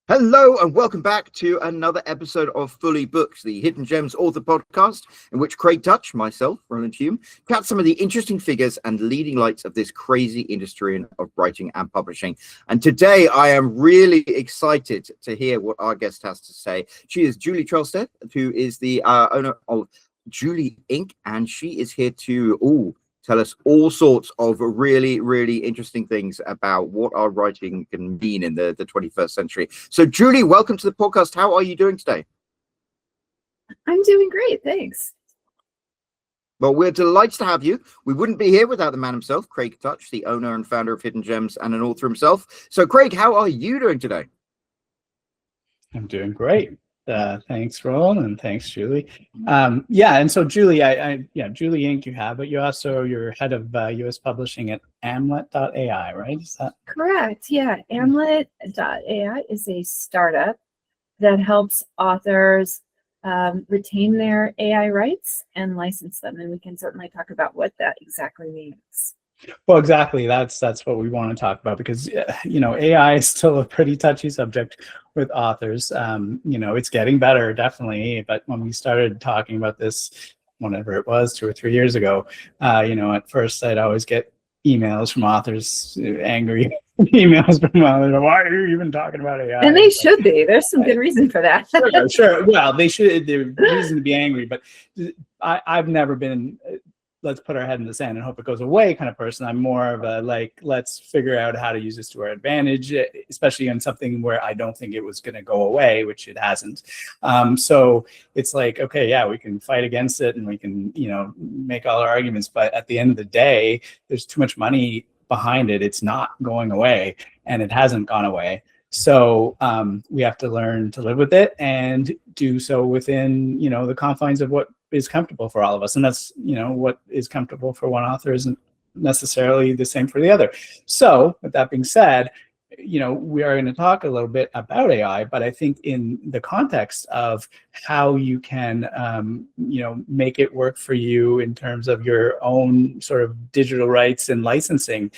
Hello and welcome back to another episode of Fully Booked, the Hidden Gems author podcast, in which Craig Dutch, myself, Roland Hume, chat some of the interesting figures and leading lights of this crazy industry of writing and publishing. And today I am really excited to hear what our guest has to say. She is Julie Trelstad, who is the owner of Julie Inc., and she is here to tell us all sorts of really, really interesting things about what our writing can mean in the 21st century. So, Julie, welcome to the podcast. How are you doing today? I'm doing great, thanks. Well, we're delighted to have you. We wouldn't be here without the man himself, Craig Dutch, the owner and founder of Hidden Gems and an author himself. So, Craig, how are you doing today? I'm doing great. Thanks, Roland, and thanks, Julie. And so Julie, Julie Inc. you have, but you're head of U.S. publishing at Amlet.ai, right? Is that correct? Yeah, Amlet.ai is a startup that helps authors retain their AI rights and license them, and we can certainly talk about what that exactly means. Well, exactly. That's what we want to talk about, because AI is still a pretty touchy subject with authors. It's getting better, definitely. But when we started talking about this, whenever it was 2 or 3 years ago, at first I'd always get emails from authors, angry emails from authors. Why are you even talking about AI? And they should be. There's some good reason for that. Sure. Well, they should. The reason to be angry, but I've never been. Let's put our head in the sand and hope it goes away kind of person. I'm more of a let's figure out how to use this to our advantage, especially on something where I don't think it was going to go away, which it hasn't. So it's like, okay, yeah, we can fight against it and we can, make all our arguments. But at the end of the day, there's too much money behind it. It's not going away, and it hasn't gone away. So we have to learn to live with it and do so within, the confines of what is comfortable for all of us. And that's, what is comfortable for one author isn't necessarily the same for the other. So with that being said, we are going to talk a little bit about AI, but I think in the context of how you can, make it work for you in terms of your own sort of digital rights and licensing.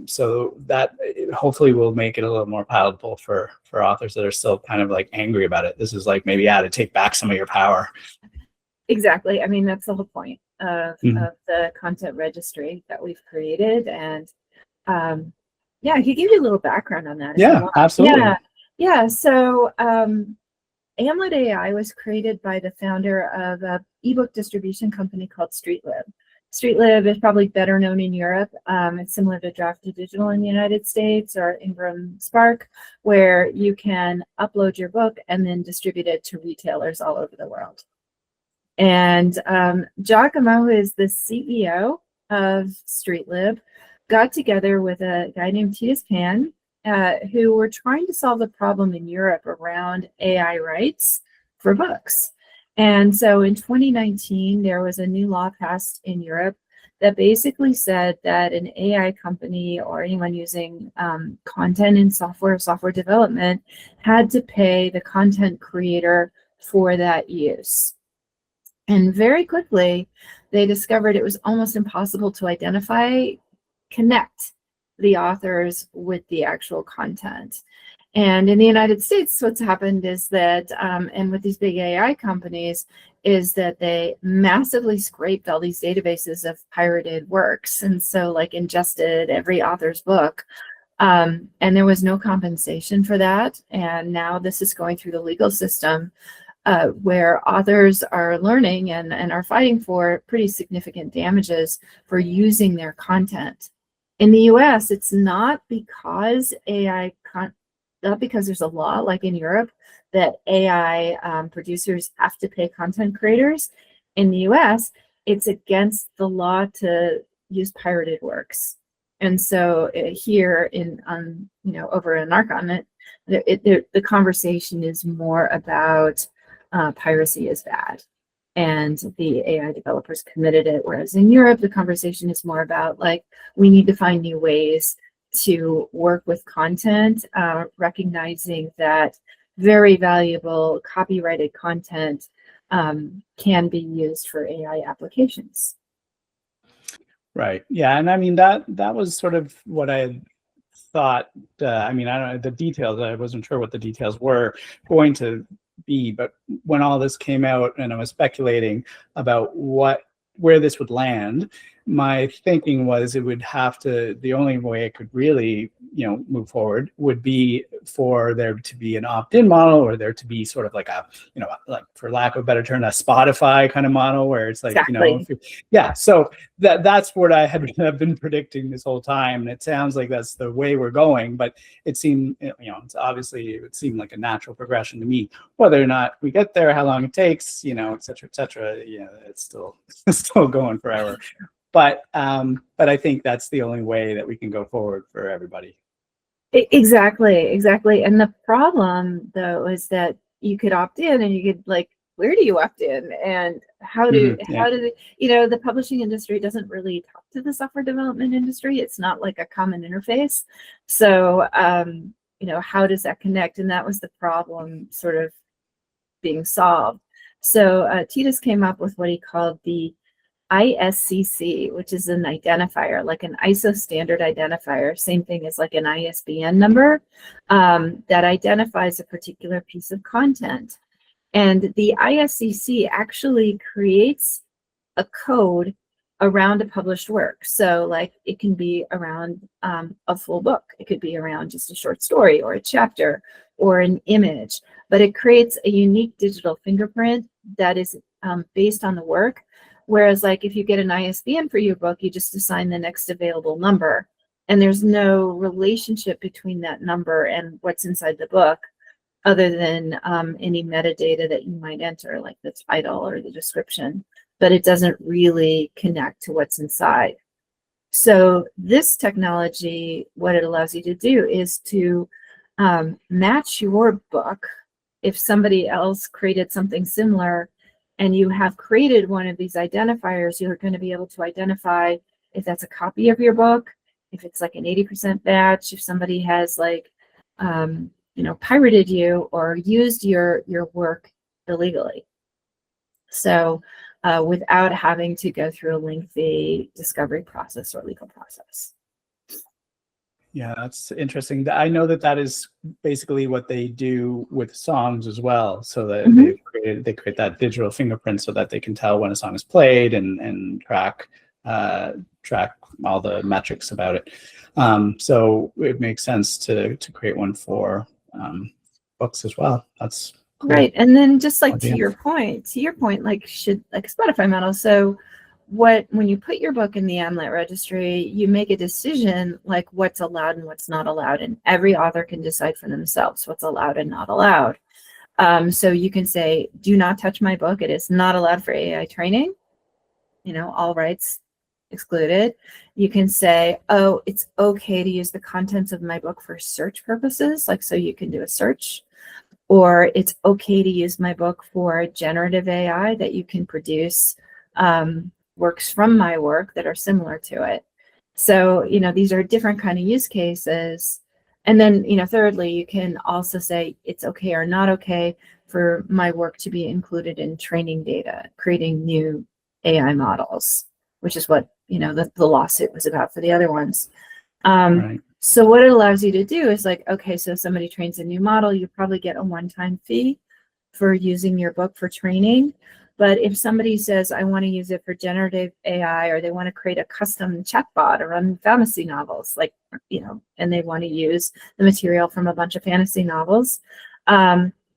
So that hopefully will make it a little more palatable for authors that are still kind of like angry about it. This is like maybe to take back some of your power. Exactly. I mean, that's the whole point of the content registry that we've created. And I could give you a little background on that. Yeah, absolutely. Yeah. So Amlet AI was created by the founder of an ebook distribution company called StreetLib. StreetLib is probably better known in Europe. It's similar to Draft to Digital in the United States or Ingram Spark, where you can upload your book and then distribute it to retailers all over the world. And Giacomo, who is the CEO of StreetLib, got together with a guy named Titus Pan, who were trying to solve the problem in Europe around AI rights for books. And so in 2019, there was a new law passed in Europe that basically said that an AI company or anyone using content in software development had to pay the content creator for that use. And very quickly, they discovered it was almost impossible to connect the authors with the actual content. And in the United States, what's happened is that, and with these big AI companies, is that they massively scraped all these databases of pirated works. And so ingested every author's book. And there was no compensation for that. And now this is going through the legal system, where authors are learning and are fighting for pretty significant damages for using their content. In the US, it's not because not because there's a law like in Europe that AI producers have to pay content creators. In the US, it's against the law to use pirated works. And so here over in our continent, the conversation is more about piracy is bad, and the AI developers committed it. Whereas in Europe, the conversation is more about we need to find new ways to work with content, recognizing that very valuable copyrighted content can be used for AI applications. Right. Yeah. And I mean, that was sort of what I had thought, I mean, I don't know the details. I wasn't sure what the details were going to be, but when all this came out and I was speculating about where this would land, my thinking was it would have to, the only way it could really, move forward would be for there to be an opt-in model, or there to be sort of like a, like for lack of a better term, a Spotify kind of model where it's like, Exactly. yeah. So that's what I have been predicting this whole time. And it sounds like that's the way we're going, but it seemed, it's obviously, it would seem like a natural progression to me. Whether or not we get there, how long it takes, et cetera, it's still going forever. But I think that's the only way that we can go forward for everybody. Exactly. And the problem, though, is that you could opt in, and you could where do you opt in, and how do the publishing industry doesn't really talk to the software development industry. It's not like a common interface. So how does that connect? And that was the problem sort of being solved. So Titus came up with what he called the ISCC, which is an identifier, like an ISO standard identifier, same thing as like an ISBN number, that identifies a particular piece of content. And the ISCC actually creates a code around a published work. So like it can be around a full book. It could be around just a short story or a chapter or an image, but it creates a unique digital fingerprint that is based on the work. Whereas like if you get an ISBN for your book, you just assign the next available number, and there's no relationship between that number and what's inside the book other than any metadata that you might enter, like the title or the description, but it doesn't really connect to what's inside. So this technology, what it allows you to do is to match your book. If somebody else created something similar, and you have created one of these identifiers, you're going to be able to identify if that's a copy of your book, if it's like an 80% batch, if somebody has pirated you or used your work illegally. So without having to go through a lengthy discovery process or legal process. Yeah, that's interesting. I know that is basically what they do with songs as well. So that they create that digital fingerprint so that they can tell when a song is played and track all the metrics about it. So it makes sense to create one for books as well. That's cool. Right. And then just like to your point, like Spotify model. So when you put your book in the Amlet registry, you make a decision like what's allowed and what's not allowed, and every author can decide for themselves what's allowed and not allowed. So you can say, do not touch my book. It is not allowed for AI training. All rights excluded. You can say, oh, it's okay to use the contents of my book for search purposes, like so you can do a search. Or it's okay to use my book for generative AI, that you can produce works from my work that are similar to it. So, these are different kind of use cases. And then, thirdly, you can also say it's okay or not okay for my work to be included in training data, creating new AI models, which is what, the lawsuit was about for the other ones. Right. So what it allows you to do is like, okay, so if somebody trains a new model, you probably get a one-time fee for using your book for training. But if somebody says, I want to use it for generative AI, or they want to create a custom chatbot or run fantasy novels, and they want to use the material from a bunch of fantasy novels,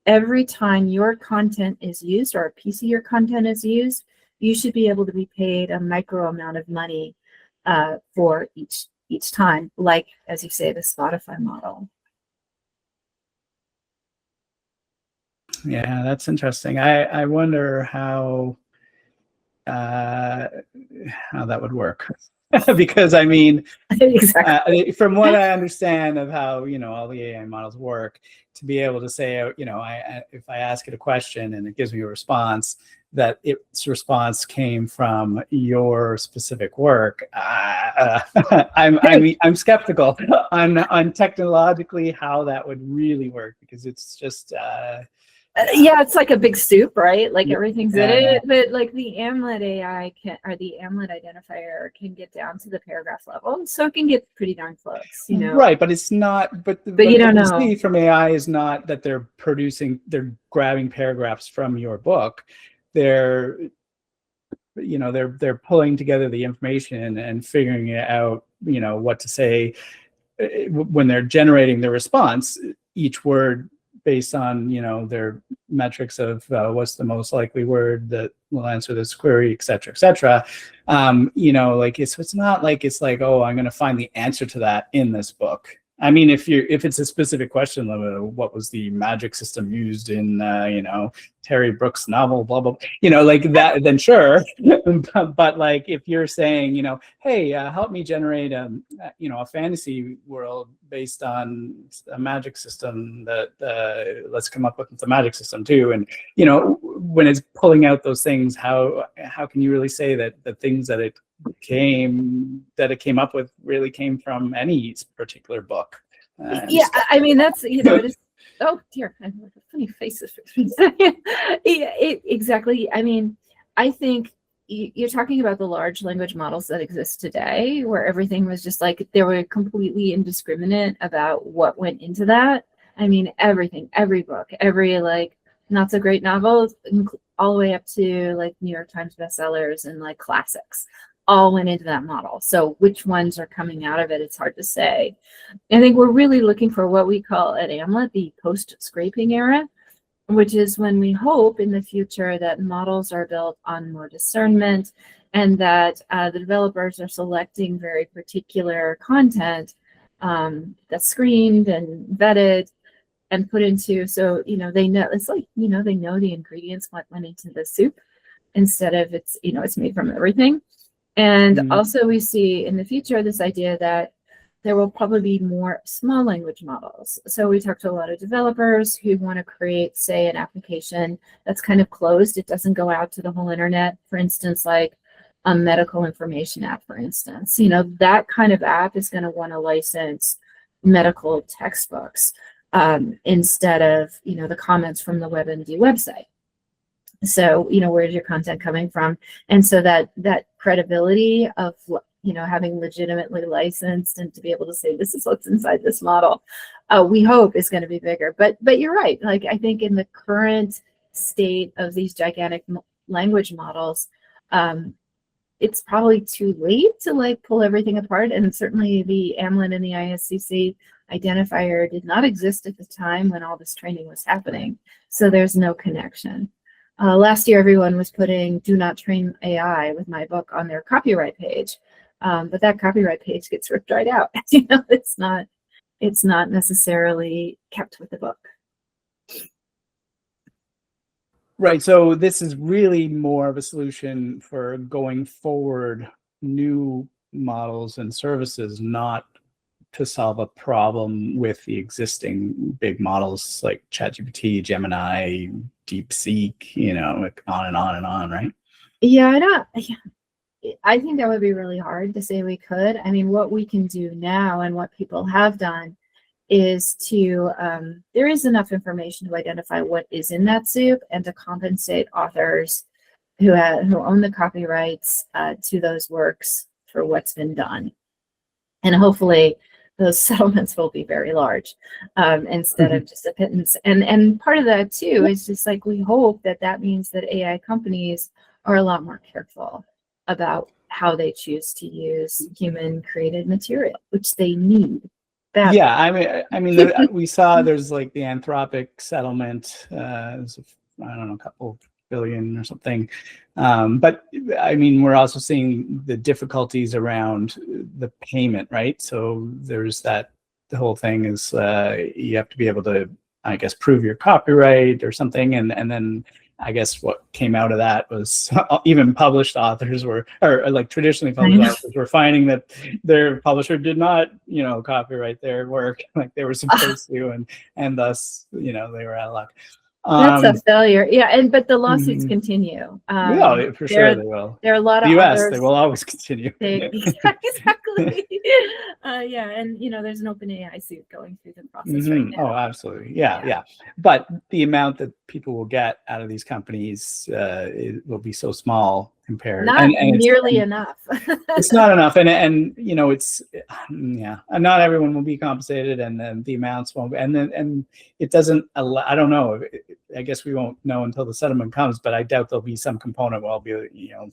every time your content is used or a piece of your content is used, you should be able to be paid a micro amount of money for each time, like, as you say, the Spotify model. Yeah, that's interesting. I wonder how that would work. Because I mean, exactly. From what I understand of how all the AI models work, to be able to say, if I ask it a question and it gives me a response, that its response came from your specific work. I'm skeptical on technologically how that would really work, because it's just Yeah, it's like a big soup, right? Like Yeah. everything's in it. But like the Amlet AI or the Amlet identifier can get down to the paragraph level, so it can get pretty darn close, Right, but it's not. But you don't what we know. see from AI is not that they're grabbing paragraphs from your book. They're pulling together the information and figuring it out. What to say when they're generating the response. Each word based on their metrics of what's the most likely word that will answer this query, et cetera, et cetera. It's not like it's like, oh, I'm going to find the answer to that in this book. I mean, if it's a specific question, what was the magic system used in Terry Brooks' novel, blah blah, like that, then sure. But like if you're saying, hey, help me generate a fantasy world based on a magic system that let's come up with the magic system too, and when it's pulling out those things, how can you really say that the things that it came up with really came from any particular book? Yeah, I mean that's it is. Oh dear, I have a funny faces. Exactly. I mean, I think you're talking about the large language models that exist today, where everything was just like they were completely indiscriminate about what went into that. I mean, everything, every book, every like not so great novel, all the way up to like New York Times bestsellers and like classics, all went into that model. So which ones are coming out of it, it's hard to say. I think we're really looking for what we call at Amlet the post-scraping era, which is when we hope in the future that models are built on more discernment and that the developers are selecting very particular content that's screened and vetted and put into, so they know, it's like they know the ingredients, what went into the soup, instead of it's made from everything. And also we see in the future this idea that there will probably be more small language models. So we talked to a lot of developers who want to create, say, an application that's kind of closed. It doesn't go out to the whole internet. For instance, like a medical information app, for instance. That kind of app is going to want to license medical textbooks instead of, the comments from the WebMD website. So, where's your content coming from? And so that credibility of, having legitimately licensed and to be able to say, this is what's inside this model, we hope is going to be bigger. But you're right. Like, I think in the current state of these gigantic language models, it's probably too late to like pull everything apart. And certainly the Amlet and the ISCC identifier did not exist at the time when all this training was happening. So there's no connection. Last year, everyone was putting "Do not train AI" with my book on their copyright page, but that copyright page gets ripped right out. It's not necessarily kept with the book. Right. So this is really more of a solution for going forward, new models and services, not to solve a problem with the existing big models like ChatGPT, Gemini, DeepSeek, like on and on and on, right? Yeah, I think that would be really hard to say we could. I mean, what we can do now and what people have done is to, there is enough information to identify what is in that soup and to compensate authors who own the copyrights to those works for what's been done. And hopefully those settlements will be very large instead of just a pittance. And part of that too is just like we hope that means that AI companies are a lot more careful about how they choose to use human created material, which they need. Badly. Yeah, I mean, we saw there's like the Anthropic settlement, I don't know, a couple billion or something. But I mean, we're also seeing the difficulties around the payment, right? So there's the whole thing is you have to be able to, I guess, prove your copyright or something. And then I guess what came out of that was even published authors or like traditionally published authors were finding that their publisher did not, copyright their work like they were supposed to, and thus, they were out of luck. That's a failure. Yeah, but the lawsuits Mhm. continue. Yeah, for sure they will. There are a lot The of U.S. others. They will always continue. Exactly. Yeah, and there's an open AI suit going through the process right now. Oh, absolutely. Yeah. But the amount that people will get out of these companies it will be so small compared. Not nearly enough. It's not enough, and it's and not everyone will be compensated, and then the amounts won't. And it doesn't allow. I don't know. I guess we won't know until the settlement comes, but I doubt there'll be some component where I'll be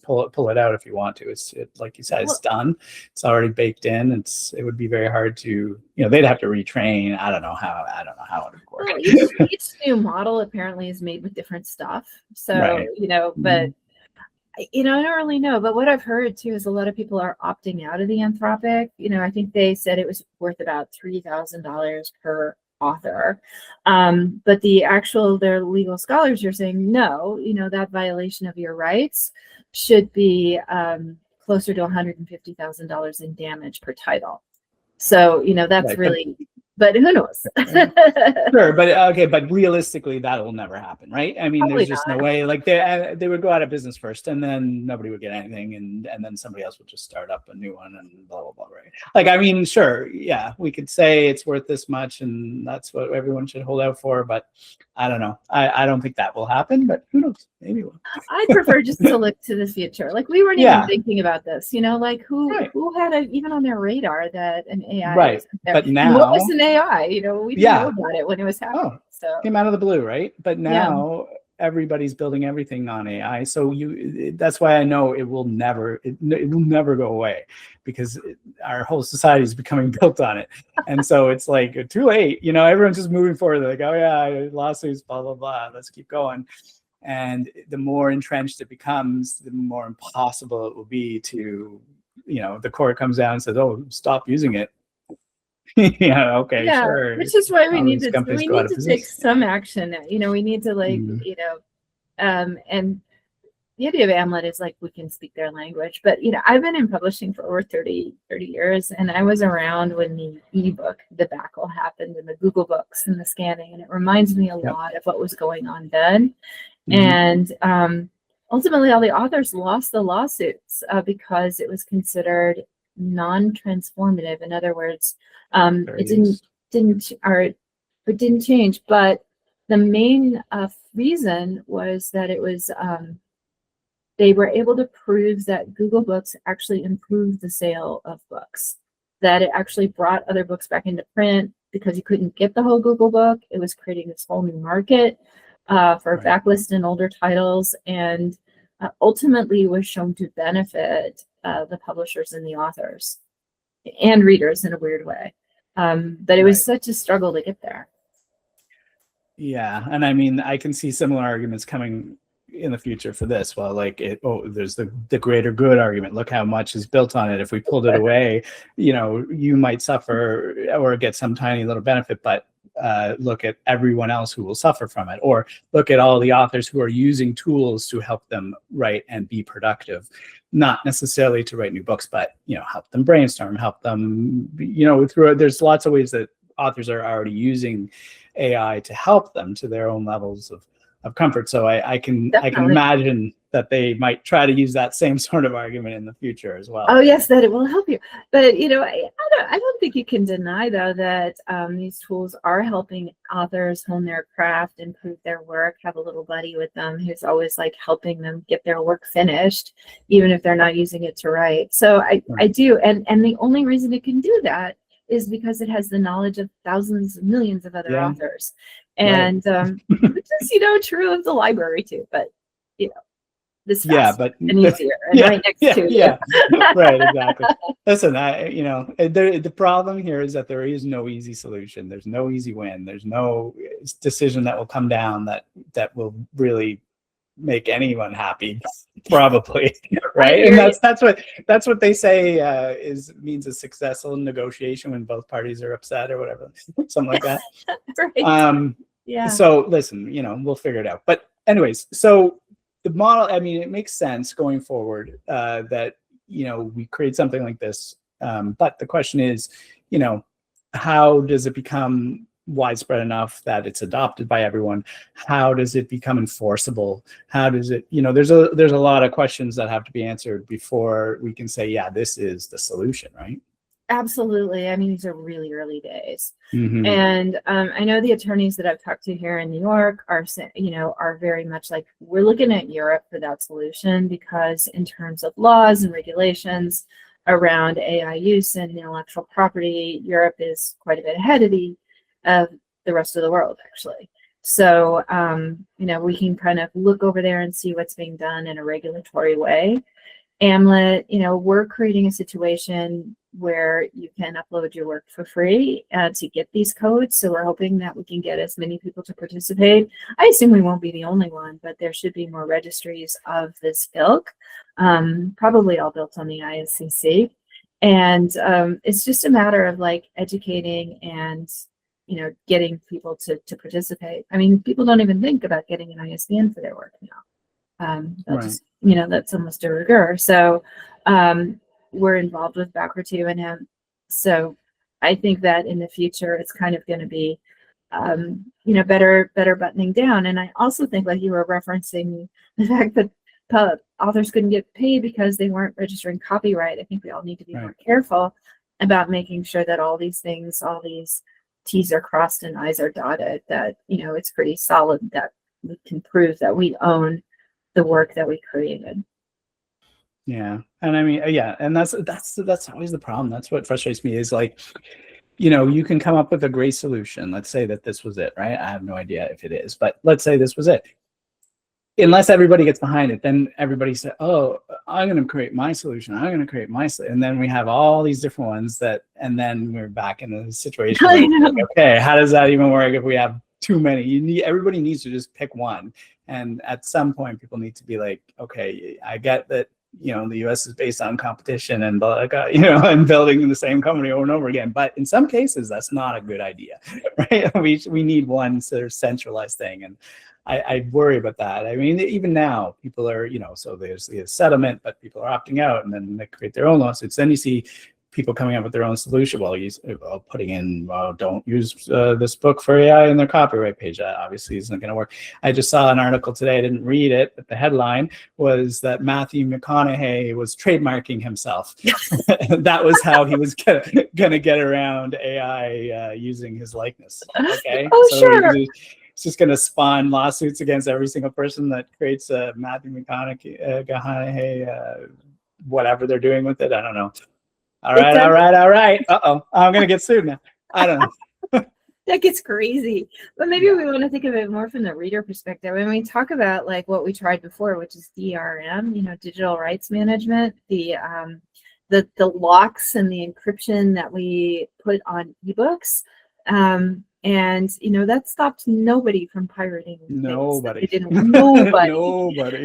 pull it out if you want to. It's like you said, it's done. It's already baked in. It would be very hard to they'd have to retrain. I don't know how it would work. Well, each new model apparently is made with different stuff. So right. but. I don't really know, but what I've heard too is a lot of people are opting out of the Anthropic. I think they said it was worth about $3,000 per author. But their legal scholars are saying, no, that violation of your rights should be closer to $150,000 in damage per title. So, that's right, really, but who knows? Sure, but realistically, that will never happen, right? I mean, Probably there's just not. no way. Like they would go out of business first, and then nobody would get anything, and then somebody else would just start up a new one, and blah blah blah, right? Like, I mean, sure, yeah, we could say it's worth this much, and that's what everyone should hold out for, but I don't know. I don't think that will happen, but who knows? Maybe it will. I'd prefer just to look to the future. Like, we weren't even thinking about this, like who had it even on their radar that an AI was there. But now, what was an AI? We didn't know about it when it was happening. So came out of the blue, right? But now everybody's building everything on AI. So that's why I know it will never go away, because our whole society is becoming built on it. And so it's like too late, everyone's just moving forward. They're like, oh yeah, lawsuits, blah, blah, blah. Let's keep going. And the more entrenched it becomes, the more impossible it will be to, the court comes down and says, oh, stop using it. Sure. Which is why we need to take some action. We need to and the idea of Amlet is like we can speak their language. But I've been in publishing for over 30 years, and I was around when the ebook debacle happened, and the Google Books and the scanning, and it reminds me a lot of what was going on then. And ultimately, all the authors lost the lawsuits because it was considered non-transformative. In other words, it didn't change. But the main reason was that it was they were able to prove that Google Books actually improved the sale of books, that it actually brought other books back into print because you couldn't get the whole Google book. It was creating this whole new market for backlist and older titles, and ultimately was shown to benefit the publishers and the authors and readers in a weird way. But it was such a struggle to get there. Yeah, and I mean, I can see similar arguments coming in the future for this. Well, there's the greater good argument. Look how much is built on it. If we pulled it away, you might suffer or get some tiny little benefit, but look at everyone else who will suffer from it, or look at all the authors who are using tools to help them write and be productive, not necessarily to write new books, but help them brainstorm, help them there's lots of ways that authors are already using AI to help them to their own levels of comfort. So I can imagine that they might try to use that same sort of argument in the future as well. Oh yes, that it will help you. But I don't think you can deny though that these tools are helping authors hone their craft, improve their work, have a little buddy with them who's always like helping them get their work finished, even if they're not using it to write. So I do, and the only reason it can do that is because it has the knowledge of thousands of millions of other authors. And which is, true of the library too, but this faster and easier and right next to you. Right, exactly. Listen, the problem here is that there is no easy solution. There's no easy win. There's no decision that will come down that will really make anyone happy, probably, right? And that's what they say means a successful negotiation when both parties are upset or whatever, something like that. Right. So listen, we'll figure it out. But anyways, so the model, I mean, it makes sense going forward that we create something like this. But the question is, how does it become widespread enough that it's adopted by everyone? How does it become enforceable? How does it, there's a lot of questions that have to be answered before we can say, yeah, this is the solution, right? Absolutely. I mean, these are really early days. Mm-hmm. And I know the attorneys that I've talked to here in New York are very much like, we're looking at Europe for that solution, because in terms of laws and regulations around AI use and intellectual property, Europe is quite a bit ahead of the rest of the world, actually. So, we can kind of look over there and see what's being done in a regulatory way. Amlet, we're creating a situation where you can upload your work for free to get these codes. So we're hoping that we can get as many people to participate. I assume we won't be the only one, but there should be more registries of this ilk, probably all built on the ISCC. And it's just a matter of like educating and, getting people to participate. I mean, people don't even think about getting an ISBN for their work now. Right. That's almost de rigueur. So we're involved with Backer 2 and him. So I think that in the future, it's kind of going to be, better buttoning down. And I also think, like you were referencing the fact that authors couldn't get paid because they weren't registering copyright. I think we all need to be more careful about making sure that all these things, all these T's are crossed and I's are dotted, that, it's pretty solid, that we can prove that we own the work that we created. Yeah. And I mean, yeah. And that's always the problem. That's what frustrates me is like, you can come up with a great solution. Let's say that this was it, right? I have no idea if it is, but let's say this was it. Unless everybody gets behind it, then everybody said, oh, I'm going to create my solution. I'm going to create my solution. And then we have all these different ones and then we're back in a situation. Like, okay, how does that even work if we have too many? Everybody needs to just pick one. And at some point, people need to be like, okay, I get that, the U.S. is based on competition and, and building the same company over and over again. But in some cases, that's not a good idea, right? We need one sort of centralized thing. And I worry about that. I mean, even now, people are, so there's the settlement, but people are opting out and then they create their own lawsuits. Then you see people coming up with their own solution. Putting in, don't use this book for AI in their copyright page. That obviously isn't going to work. I just saw an article today. I didn't read it, but the headline was that Matthew McConaughey was trademarking himself. That was how he was going to get around AI using his likeness. Okay. Sure. It's just going to spawn lawsuits against every single person that creates a Matthew McConaughey, whatever they're doing with it. I don't know. All right. Uh-oh. I'm going to get sued now. I don't know. That gets crazy. But maybe we want to think of it more from the reader perspective. When we talk about like what we tried before, which is DRM, digital rights management, the locks and the encryption that we put on ebooks. And that stopped nobody from pirating. Nobody. Nobody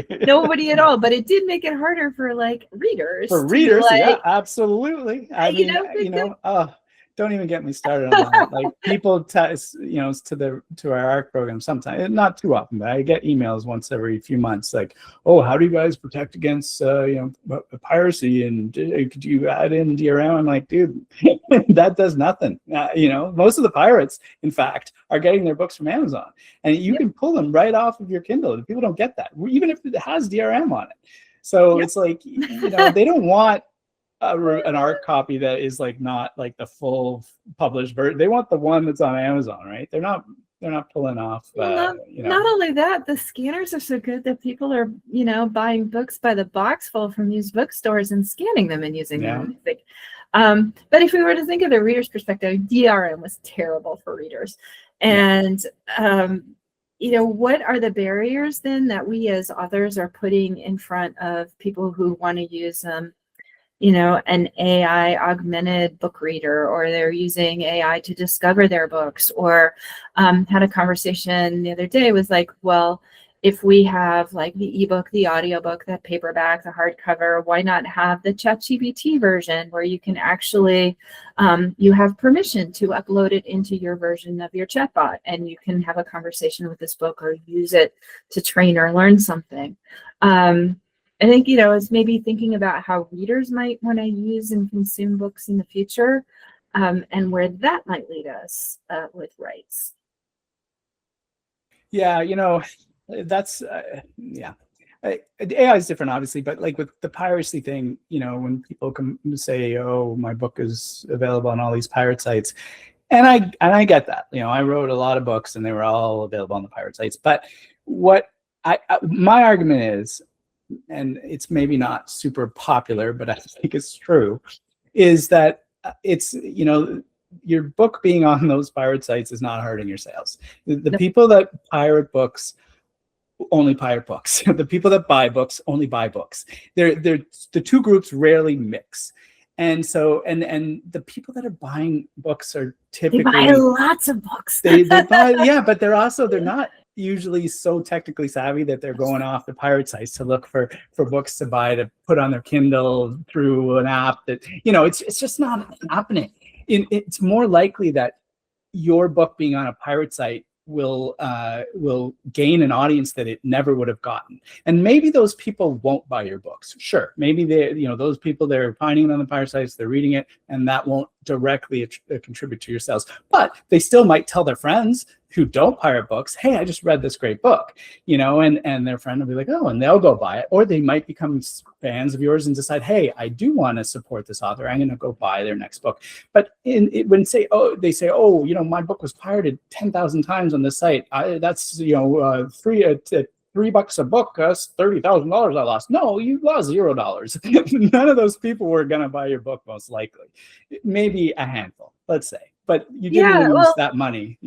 at all. But it did make it harder for like readers. Yeah, absolutely. I mean, don't even get me started on that. Like people, to our ARC program sometimes, not too often, but I get emails once every few months like, oh, how do you guys protect against, piracy? And could you add in DRM? I'm like, dude, that does nothing. Most of the pirates, in fact, are getting their books from Amazon, and you can pull them right off of your Kindle. People don't get that, even if it has DRM on it. So it's like, they don't want an ARC copy that is like not like the full published version. They want the one that's on Amazon, right? They're not pulling off. Not only that, the scanners are so good that people are buying books by the box full from used bookstores and scanning them and using them. But if we were to think of the reader's perspective, DRM was terrible for readers, and what are the barriers then that we as authors are putting in front of people who want to use an AI augmented book reader, or they're using AI to discover their books, or had a conversation the other day was like, well, if we have like the ebook, the audiobook, that paperback, the hardcover, why not have the ChatGPT version where you can actually, you have permission to upload it into your version of your chatbot, and you can have a conversation with this book or use it to train or learn something. I think, it's maybe thinking about how readers might want to use and consume books in the future. and where that might lead us with rights. Yeah, that's yeah. AI is different, obviously, but like with the piracy thing, when people come say, "Oh, my book is available on all these pirate sites," and I get that. I wrote a lot of books, and they were all available on the pirate sites. But what my argument is, and it's maybe not super popular, but I think it's true, is that it's your book being on those pirate sites is not hurting your sales. The people that pirate books only pirate books. The people that buy books only buy books. They're the two groups rarely mix. And so, and the people that are buying books are typically they buy lots of books. they buy, yeah, but they're not usually so technically savvy that they're going off the pirate sites to look for books to buy to put on their Kindle through an app that, it's just not happening. It's more likely that your book being on a pirate site will gain an audience that it never would have gotten. And maybe those people won't buy your books. Sure, maybe those people, they're finding it on the pirate sites, they're reading it, and that won't directly contribute to your sales. But they still might tell their friends who don't pirate books, "Hey, I just read this great book," and their friend will be like, "Oh," and they'll go buy it. Or they might become fans of yours and decide, "Hey, I do want to support this author. I'm going to go buy their next book." But when they say, "Oh, my book was pirated 10,000 times on this site. That's $3 a book, that's $30,000 I lost." No, you lost $0. None of those people were going to buy your book, most likely. Maybe a handful, let's say. But you didn't lose that money,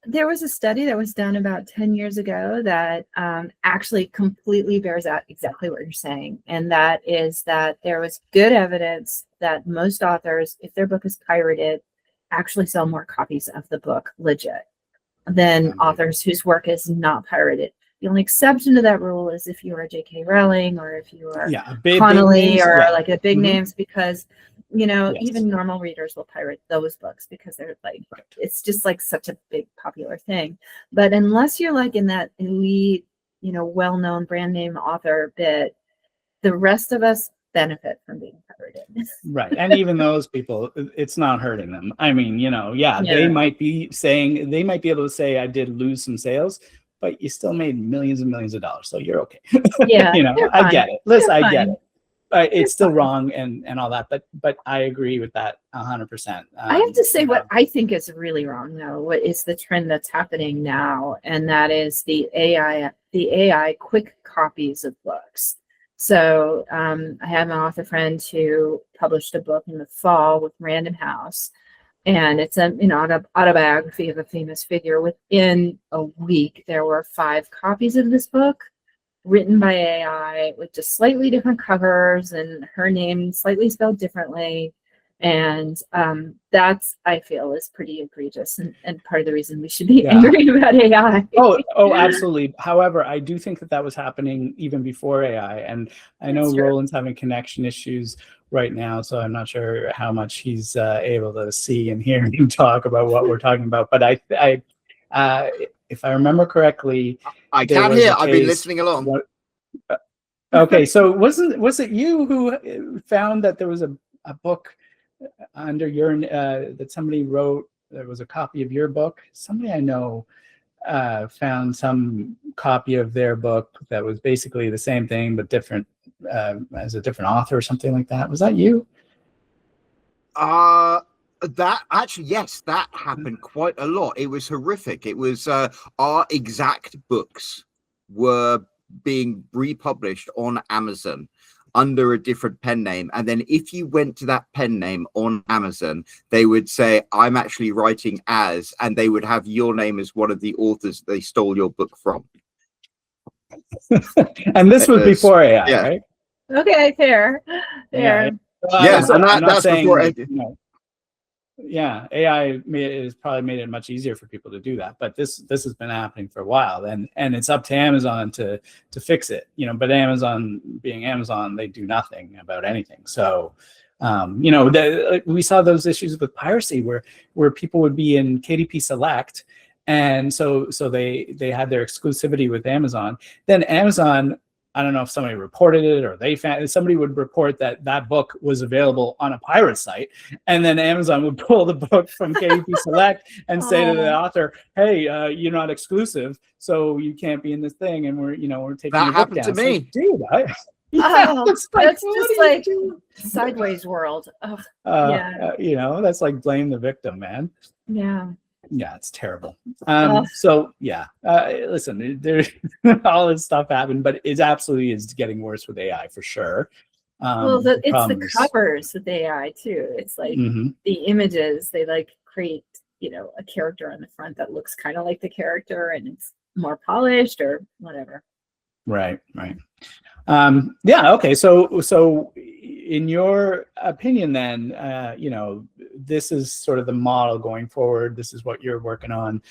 There was a study that was done about 10 years ago that actually completely bears out exactly what you're saying. And that is that there was good evidence that most authors, if their book is pirated, actually sell more copies of the book legit than authors whose work is not pirated. The only exception to that rule is if you are J.K. Rowling or if you are Connolly or like the big names, because even normal readers will pirate those books because they're like, it's just like such a big popular thing. But unless you're like in that elite, well-known brand name author bit, the rest of us benefit from being pirated. Right. And even those people, it's not hurting them. I mean, they might be able to say, "I did lose some sales," but you still made millions and millions of dollars. So you're okay. Yeah. I get it. Listen, I get it. It's still wrong and all that, but I agree with that 100%. I have to say what I think is really wrong, though. What is the trend that's happening now, and that is the AI quick copies of books. So I have an author friend who published a book in the fall with Random House, and it's an autobiography of a famous figure. Within a week, there were 5 copies of this book, written by AI with just slightly different covers and her name slightly spelled differently. And that's, I feel, is pretty egregious and part of the reason we should be angry about AI. Oh, absolutely. However, I do think that was happening even before AI. And I know Roland's having connection issues right now, so I'm not sure how much he's able to see and hear me talk about what we're talking about. But I if I remember correctly, I can hear. I've been listening along. Okay, so was it you who found that there was a book under your that somebody wrote? There was a copy of your book. Somebody I know found some copy of their book that was basically the same thing but different, as a different author or something like that. Was that you? That actually, yes, that happened quite a lot. It was horrific. It was our exact books were being republished on Amazon under a different pen name, and then if you went to that pen name on Amazon, they would say, "I'm actually writing as," and they would have your name as one of the authors they stole your book from. And this was before AI, right? Okay, fair. Yeah, and that's before. Yeah, AI has probably made it much easier for people to do that, but this has been happening for a while, and it's up to Amazon to fix it, But Amazon, being Amazon, they do nothing about anything. So, we saw those issues with piracy where people would be in KDP Select, and so they had their exclusivity with Amazon. Then Amazon I don't know if somebody reported it or they found somebody would report that that book was available on a pirate site, and then Amazon would pull the book from KDP Select and say to the author, "Hey, you're not exclusive, so you can't be in this thing, and we're taking That your book happened down." to me. Like, dude, That's what just are you like doing? sideways world. Ugh, yeah. That's like blame the victim, man. Yeah. Yeah, it's terrible. Ugh. So yeah, listen, there all this stuff happened, but it absolutely is getting worse with AI for sure. Well, it's the problem is- covers with AI too. It's like Mhm. the images, they like create, a character on the front that looks kind of like the character and it's more polished or whatever. Right. Yeah. Okay. So in your opinion, then, this is sort of the model going forward. This is what you're working on.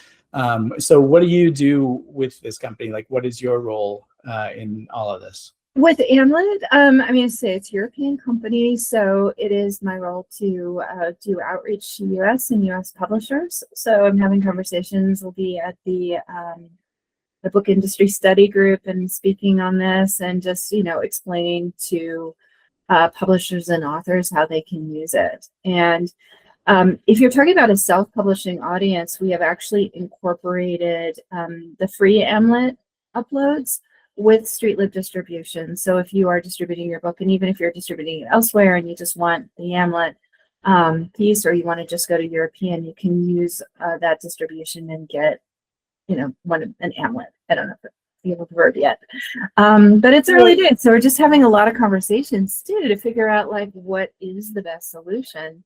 So what do you do with this company? Like, what is your role in all of this? With Amlet, say it's a European company, so it is my role to do outreach to US and US publishers. So I'm having conversations. We'll be at the book industry study group and speaking on this and just, explaining to publishers and authors how they can use it. And if you're talking about a self-publishing audience, we have actually incorporated the free Amlet uploads with StreetLib distribution. So if you are distributing your book, and even if you're distributing it elsewhere and you just want the Amlet piece, or you want to just go to European, you can use that distribution and get, an Amlet. I don't know if you have a verb yet, but it's early days. So we're just having a lot of conversations too to figure out like what is the best solution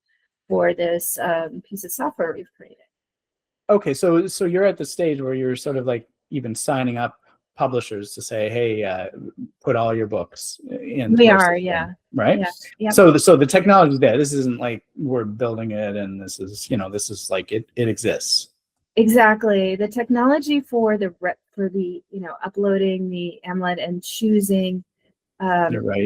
for this piece of software we've created. Okay, so you're at the stage where you're sort of like even signing up publishers to say, hey, put all your books in. We are, yeah. Right? Yeah. Yep. So the technology is there. This isn't like we're building it and this is, this is like it exists. Exactly. The technology for the uploading the Amlet and choosing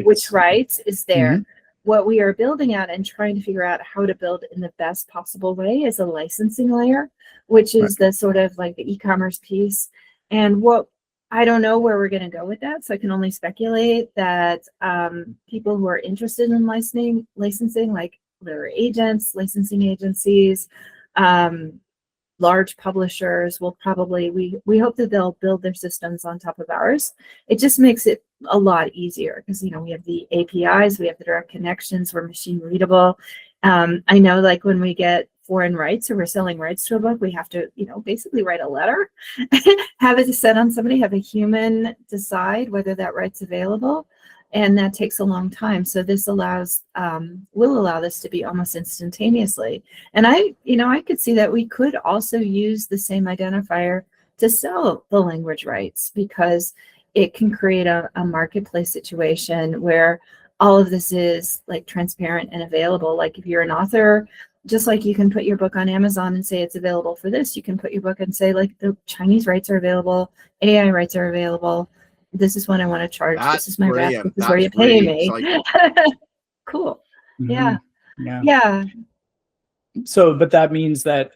which rights is there. Mm-hmm. What we are building out and trying to figure out how to build in the best possible way is a licensing layer, which is the sort of like the e-commerce piece. And what I don't know where we're going to go with that, so I can only speculate that people who are interested in licensing, like their agents, licensing agencies, large publishers will probably, we hope that they'll build their systems on top of ours. It just makes it a lot easier because, we have the APIs, we have the direct connections, we're machine readable. I know like when we get foreign rights or we're selling rights to a book, we have to, basically write a letter, have it sent on somebody, have a human decide whether that right's available. And that takes a long time. So this allows, will allow this to be almost instantaneously. And I could see that we could also use the same identifier to sell the language rights because it can create a marketplace situation where all of this is like transparent and available. Like if you're an author, just like you can put your book on Amazon and say it's available for this, you can put your book and say like the Chinese rights are available, AI rights are available. This is what I want to charge. This is my rep. This is where you pay me. Cool. Mm-hmm. Yeah. So, but that means that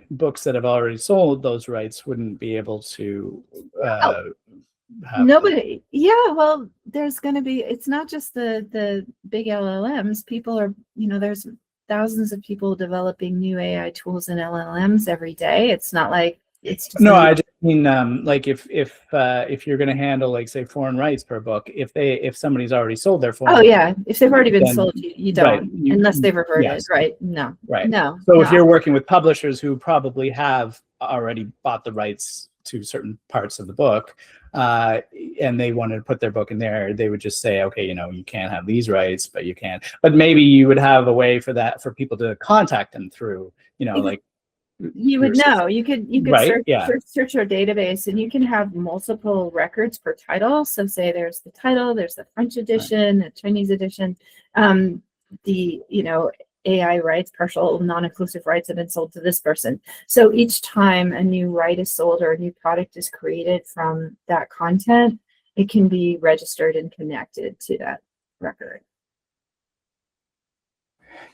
books that have already sold those rights wouldn't be able to nobody. Yeah. Well, there's going to be, it's not just the big LLMs. People are, there's thousands of people developing new AI tools and LLMs every day. It's not like it's just I just mean like if you're going to handle like say foreign rights per book, if somebody's already sold their foreign if they've already been sold, you don't unless they've reverted, no. So if you're working with publishers who probably have already bought the rights to certain parts of the book and they wanted to put their book in there, they would just say, okay, you can't have these rights, but you can. But maybe you would have a way for people to contact them through, like you would know. You could search our database and you can have multiple records per title. So say there's the title, there's the French edition, the Chinese edition, the AI rights, partial non-inclusive rights have been sold to this person. So each time a new right is sold or a new product is created from that content, it can be registered and connected to that record.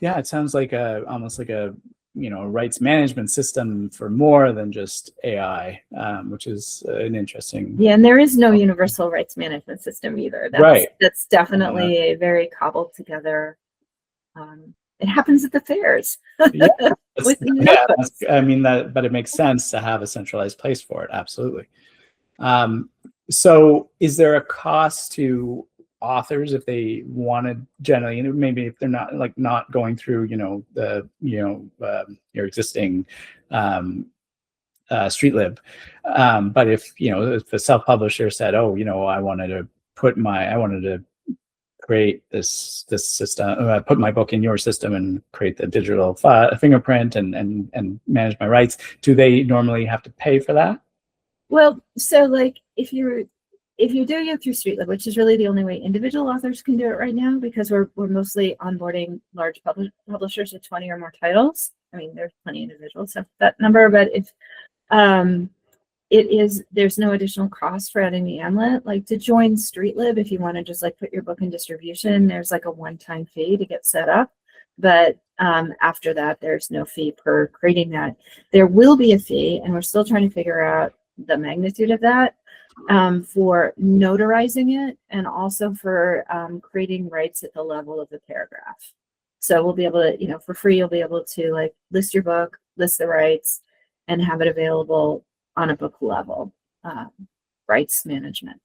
Yeah, it sounds like almost like a rights management system for more than just AI, which is an interesting. Yeah, and there is no universal rights management system either. That's definitely a very cobbled together. It happens at the fairs. Yeah, I mean but it makes sense to have a centralized place for it. Absolutely. So is there a cost to authors if they wanted generally, maybe if they're not going through your existing Streetlib, but if the self-publisher said, oh, I wanted to create this system, put my book in your system and create the digital fingerprint and manage my rights, do they normally have to pay for that? Well, so like if you're doing it through Streetlib, which is really the only way individual authors can do it right now, because we're mostly onboarding large publishers with 20 or more titles. I mean, there's plenty of individuals have that number, but if there's no additional cost for adding the Amlet. Like to join Streetlib, if you want to just like put your book in distribution, there's like a one-time fee to get set up. But after that, there's no fee per creating that. There will be a fee, and we're still trying to figure out the magnitude of that for notarizing it, and also for creating rights at the level of the paragraph. So we'll be able to, for free, you'll be able to like list your book, list the rights, and have it available on a book level, rights management.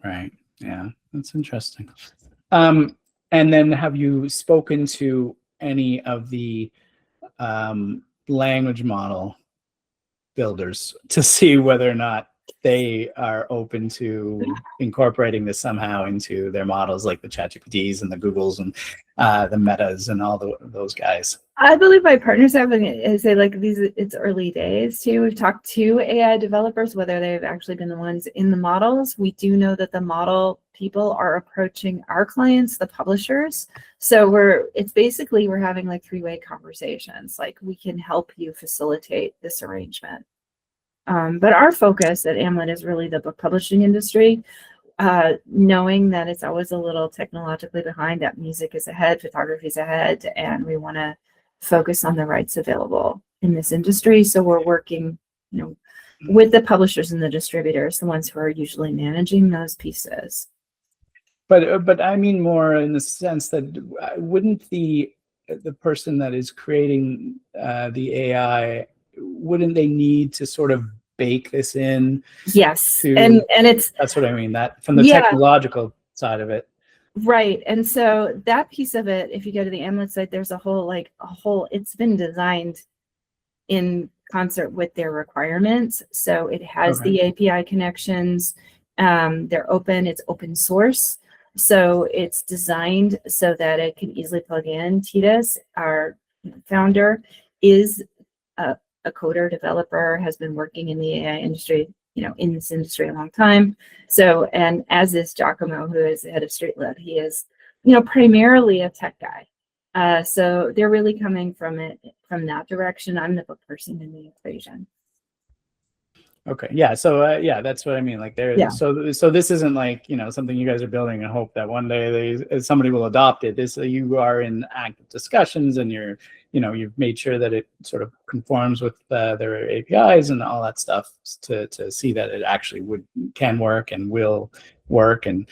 Right. Yeah, that's interesting. And then have you spoken to any of the language model builders to see whether or not they are open to incorporating this somehow into their models, like the ChatGPTs and the Googles and the Metas and all those guys? I believe my partners have, and say like it's early days too. We've talked to AI developers, whether they've actually been the ones in the models. We do know that the model people are approaching our clients, the publishers. So we're having like three-way conversations. Like we can help you facilitate this arrangement. But our focus at Amlet is really the book publishing industry, knowing that it's always a little technologically behind, that music is ahead, photography is ahead, and we want to focus on the rights available in this industry. So we're working, with the publishers and the distributors, the ones who are usually managing those pieces. But I mean more in the sense that wouldn't the person that is creating the AI, wouldn't they need to sort of bake this in? Yes, and that's what I mean, that from the technological side of it. Right. And so that piece of it, if you go to the Amlet site, there's a whole, it's been designed in concert with their requirements. So it has the API connections. They're open, it's open source. So it's designed so that it can easily plug in. Titus, our founder, is a coder, developer, has been working in the AI industry, in this industry a long time. So, and as is Giacomo, who is the head of Streetlib, he is, primarily a tech guy. So they're really coming from that direction. I'm the book person in the equation. Okay. Yeah. So that's what I mean. Like so this isn't like, something you guys are building and hope that one day somebody will adopt it. You are in active discussions, and you've made sure that it sort of conforms with their APIs and all that stuff to see that it actually can work and will work. And,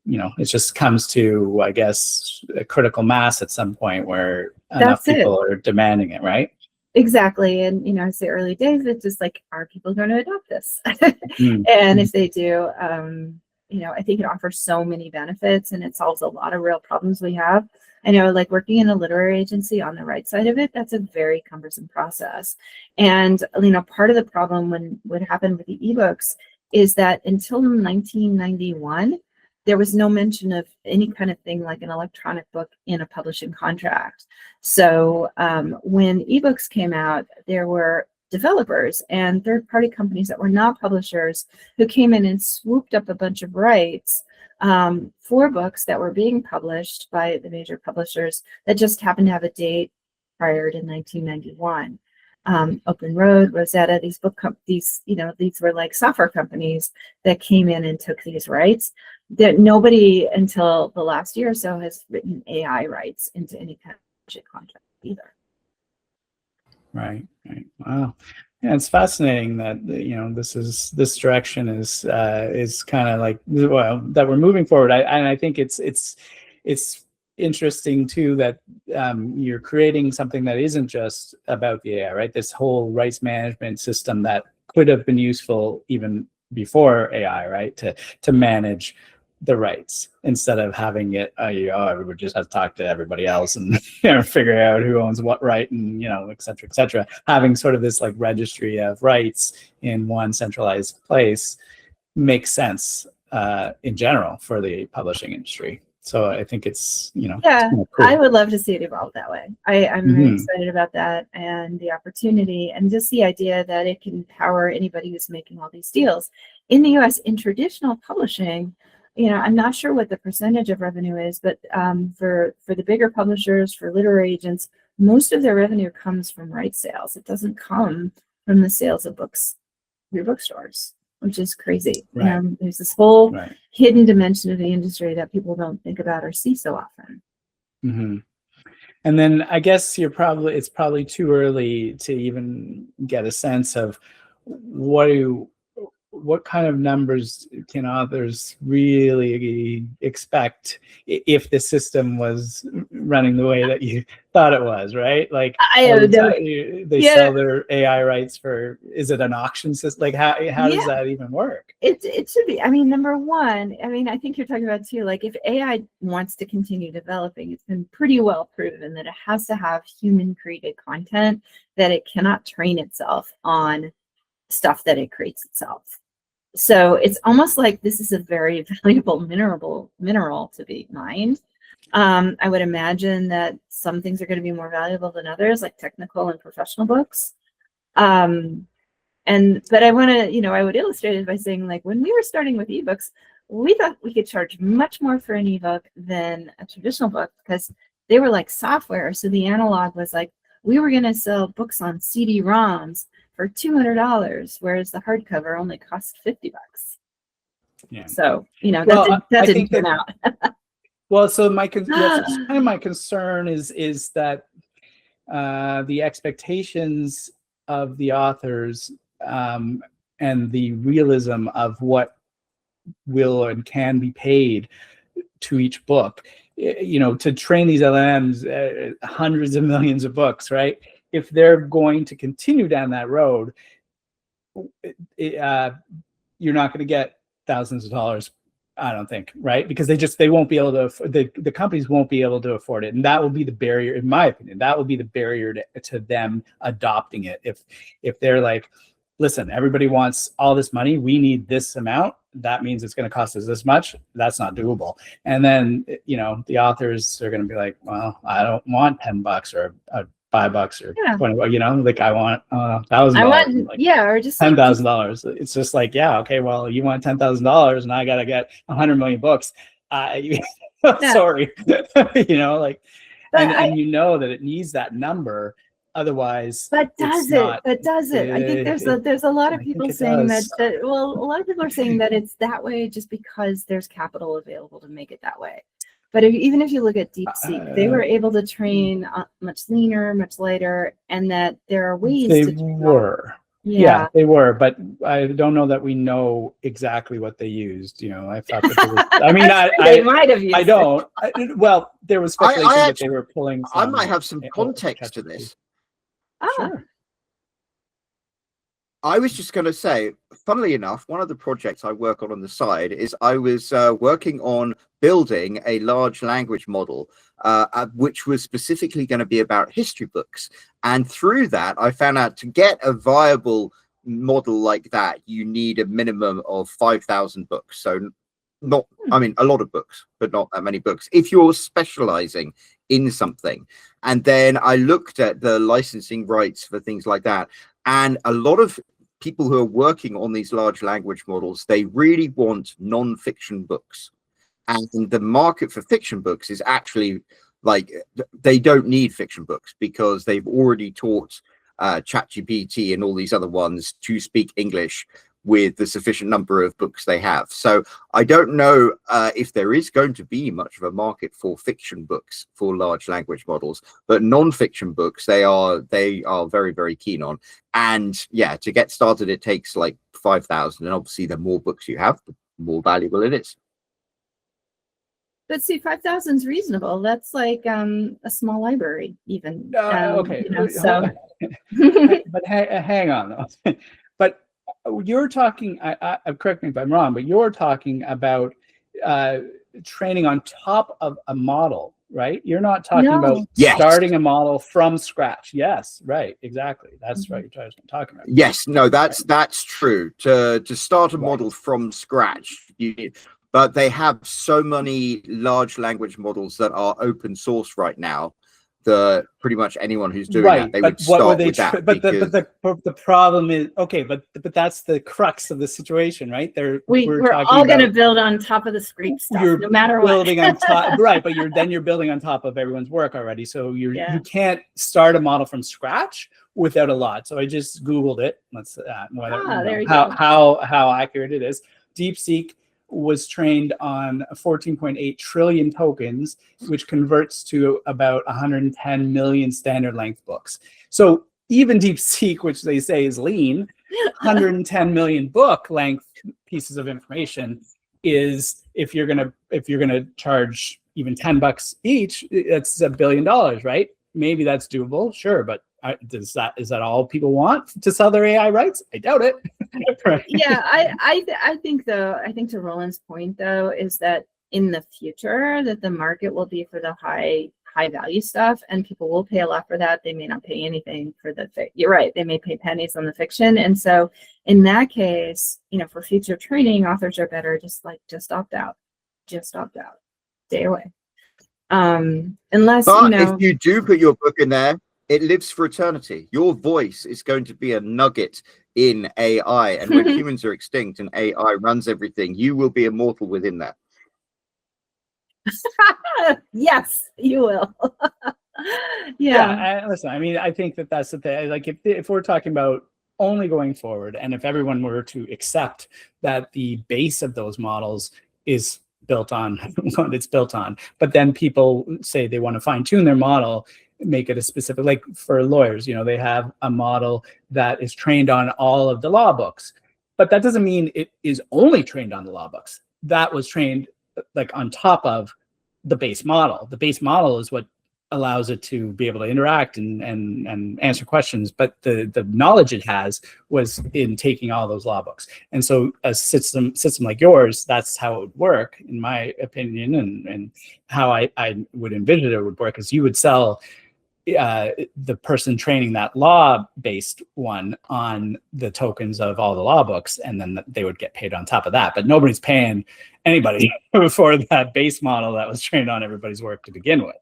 it just comes to, I guess, a critical mass at some point where enough people are demanding it, right? Exactly. And, I say early days, it's just like, are people going to adopt this? And if they do, I think it offers so many benefits, and it solves a lot of real problems we have. I know, like working in a literary agency on the right side of it, that's a very cumbersome process. And, part of the problem what happened with the ebooks is that until 1991, there was no mention of any kind of thing like an electronic book in a publishing contract. So when ebooks came out, there were developers and third-party companies that were not publishers who came in and swooped up a bunch of rights for books that were being published by the major publishers that just happened to have a date prior to 1991. Open Road, Rosetta, these these were like software companies that came in and took these rights. That nobody until the last year or so has written AI rights into any kind of contract either. Right. Wow. Yeah, it's fascinating that this direction is kind of like, well, that we're moving forward. I think it's interesting too that you're creating something that isn't just about the AI, right? This whole rights management system that could have been useful even before AI, right? To manage the rights instead of having it, everybody just has to talk to everybody else and figure out who owns what right and et cetera, et cetera. Having sort of this like registry of rights in one centralized place makes sense in general for the publishing industry. So I think it's yeah, cool. I would love to see it evolve that way. I'm really excited about that and the opportunity and just the idea that it can empower anybody who's making all these deals. In the US, in traditional publishing, I'm not sure what the percentage of revenue is, but for the bigger publishers, for literary agents, most of their revenue comes from rights sales. It doesn't come from the sales of books through bookstores, which is crazy. Right. There's this whole hidden dimension of the industry that people don't think about or see so often. Mm-hmm. And then I guess it's probably too early to even get a sense of what kind of numbers can authors really expect if the system was running the way that you thought it was, right? Like they sell their AI rights for, is it an auction system? Like how does that even work? It should be. I mean, number one, I think you're talking about too, like if AI wants to continue developing, it's been pretty well proven that it has to have human created content, that it cannot train itself on stuff that it creates itself. So it's almost like this is a very valuable mineral to be mined. I would imagine that some things are going to be more valuable than others, like technical and professional books. But I want to, I would illustrate it by saying, like, when we were starting with ebooks, we thought we could charge much more for an ebook than a traditional book because they were like software. So the analog was like, we were going to sell books on CD-ROMs for $200, whereas the hardcover only cost $50. Yeah. So that didn't turn out. Well, so my concern is that the expectations of the authors and the realism of what will and can be paid to each book, to train these LLMs, hundreds of millions of books, right? If they're going to continue down that road, you're not going to get thousands of dollars, I don't think, right? Because they won't be able to, the companies won't be able to afford it. And that will be the barrier, in my opinion, that will be the barrier to them adopting it. If they're like, listen, everybody wants all this money, we need this amount, that means it's going to cost us this much, that's not doable. And then, the authors are going to be like, well, I don't want $10 or $5 or $20, like I want $1,000, or just $10,000. It's just like, okay, well, you want $10,000 and I gotta get 100 million books. Sorry, and that it needs that number, otherwise. But does it? I think there's a lot of people saying that. Well, a lot of people are saying that it's that way just because there's capital available to make it that way. But even if you look at DeepSeek, they were able to train much leaner, much lighter, and that there are ways they were. Yeah, they were, but I don't know that we know exactly what they used. I thought that there was, they might have used I don't. Well, there was speculation that they were pulling. I might have some context to this. Sure. I was just going to say, funnily enough, one of the projects I work on the side is I was working on building a large language model, which was specifically going to be about history books. And through that, I found out to get a viable model like that, you need a minimum of 5,000 books. So a lot of books, but not that many books if you're specializing in something. And then I looked at the licensing rights for things like that. And a lot of people who are working on these large language models, they really want non-fiction books. And the market for fiction books is actually like, they don't need fiction books because they've already taught ChatGPT and all these other ones to speak English with the sufficient number of books they have. So I don't know if there is going to be much of a market for fiction books for large language models, but non-fiction books they are very, very keen on. And yeah, to get started, it takes like 5,000, and obviously the more books you have, the more valuable it is. But see, 5,000 is reasonable. That's like a small library, even. Okay, you know, so. but hang on though. But you're talking. I correct me if I'm wrong, but you're talking about training on top of a model, right? You're not talking about starting a model from scratch. Yes, right, exactly. That's right. You're talking about. Yes, no, that's true. To start a model from scratch, but they have so many large language models that are open source right now that pretty much anyone who's doing that, they would start with that. But the problem is, okay, but that's the crux of the situation, right? We're all going to build on top of the scrape stuff, no matter what. Building on top, right? But you're building on top of everyone's work already, so you can't start a model from scratch without a lot. So I just Googled it. Let's there you go. go. How accurate it is. DeepSeek was trained on 14.8 trillion tokens, which converts to about 110 million standard length books. So even DeepSeek, which they say is lean, 110 million book length pieces of information is, if you're gonna charge even $10 each, that's $1 billion, right? Maybe that's doable, sure, but is that all people want to sell their AI rights? I doubt it. Right. Yeah, I think to Roland's point though is that in the future that the market will be for the high value stuff, and people will pay a lot for that. They may not pay anything for the you're right, they may pay pennies on the fiction. And so in that case, you know, for future training, authors are better just opt out, stay away. Unless, but if you do put your book in there, it lives for eternity. Your voice is going to be a nugget in AI, and when humans are extinct and AI runs everything, you will be immortal within that. Yes, you will. Yeah. Listen, I mean, I think that's the thing. Like, if we're talking about only going forward, and if everyone were to accept that the base of those models is built on what it's built on, but then people say they want to fine tune their model, make it a specific, like for lawyers, you know, they have a model that is trained on all of the law books, but that doesn't mean it is only trained on the law books. That was trained like on top of the base model. The base model is what allows it to be able to interact and answer questions, but the knowledge it has was in taking all those law books. And so a system like yours, that's how it would work, in my opinion, and how I would envision it would work, is you would sell the person training that law-based one on the tokens of all the law books, and then they would get paid on top of that. But nobody's paying anybody for that base model that was trained on everybody's work to begin with.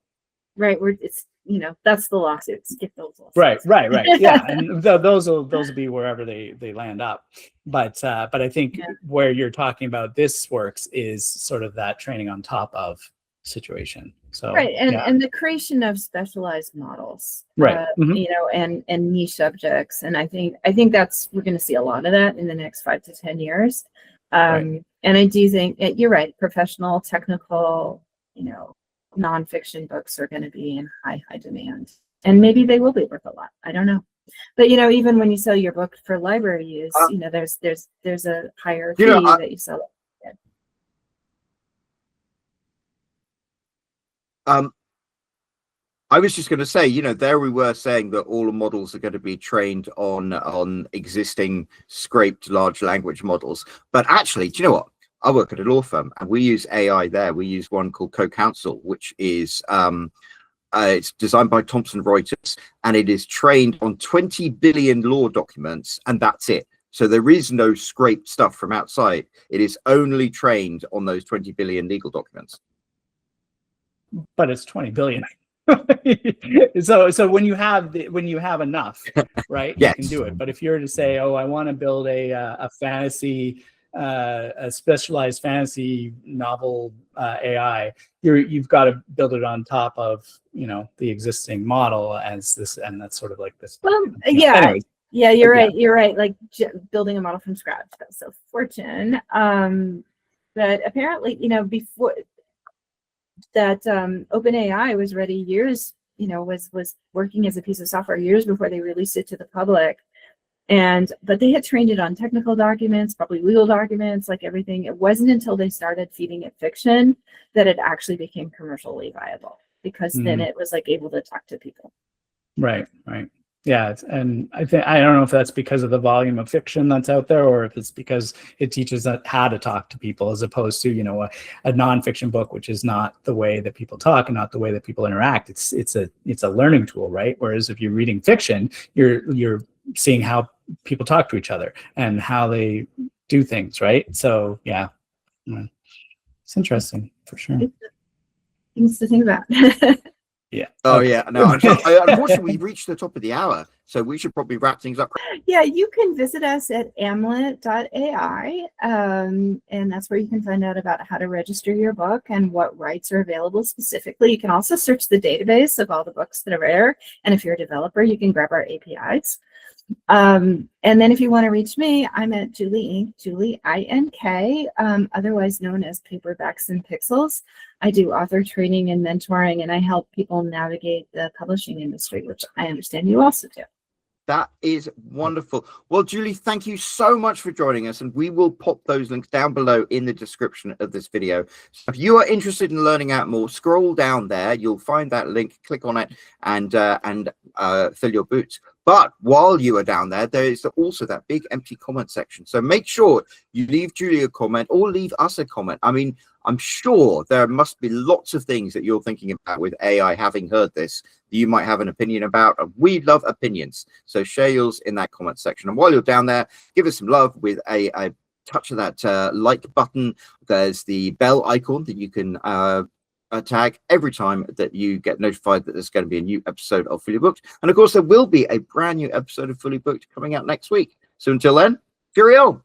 Right, it's, you know, that's the lawsuits. Skip those lawsuits. Right. Yeah, and those will be wherever they land up. But I think where you're talking about this works is sort of that training on top of situation. So right, and the creation of specialized models, right, you know, and niche subjects, and I think that's, we're going to see a lot of that in the next 5 to 10 years. Right. And I do think you're right. Professional, technical, you know, nonfiction books are going to be in high demand, and maybe they will be worth a lot. I don't know, but you know, even when you sell your book for library use, you know, there's a higher fee that you sell it. I was just going to say, you know, there we were saying that all the models are going to be trained on existing scraped large language models. But actually, do you know what? I work at a law firm and we use AI there. We use one called Co-Counsel, which is it's designed by Thomson Reuters, and it is trained on 20 billion law documents, and that's it. So there is no scraped stuff from outside. It is only trained on those 20 billion legal documents. But it's 20 billion. so when you have enough, right, yes, you can do it. But if you're to say, oh, I want to build a fantasy, a specialized fantasy novel AI, you've got to build it on top of, you know, the existing model as this, and that's sort of like this. Well, anyways. Yeah, you're right. You're right. Like building a model from scratch. That's a fortune. But apparently, before that, OpenAI was ready years, was working as a piece of software years before they released it to the public. But they had trained it on technical documents, probably legal documents, like everything. It wasn't until they started feeding it fiction that it actually became commercially viable, because then it was like able to talk to people. Right. Yeah, and I don't know if that's because of the volume of fiction that's out there, or if it's because it teaches us how to talk to people, as opposed to a nonfiction book, which is not the way that people talk and not the way that people interact. It's a learning tool, right? Whereas if you're reading fiction, you're seeing how people talk to each other and how they do things, right? So yeah, it's interesting for sure. Things to think about. Yeah. Oh, okay. Yeah. No, unfortunately, we've reached the top of the hour, so we should probably wrap things up. Yeah, you can visit us at amlet.ai, and that's where you can find out about how to register your book and what rights are available specifically. You can also search the database of all the books that are there, and if you're a developer, you can grab our APIs. And then if you want to reach me, I'm at Julie Inc., Julie INK, otherwise known as Paperbacks and Pixels. I do author training and mentoring, and I help people navigate the publishing industry, which I understand you also do. That is wonderful. Well, Julie, thank you so much for joining us, and we will pop those links down below in the description of this video. So if you are interested in learning out more, scroll down there. You'll find that link, click on it, and fill your boots. But while you are down there, there is also that big empty comment section. So make sure you leave Julie a comment or leave us a comment. I mean, I'm sure there must be lots of things that you're thinking about with AI, having heard this, that you might have an opinion about. And we love opinions. So share yours in that comment section. And while you're down there, give us some love with a touch of that like button. There's the bell icon that you can tag every time that you get notified that there's going to be a new episode of Fully Booked. And of course, there will be a brand new episode of Fully Booked coming out next week. So until then, cheerio.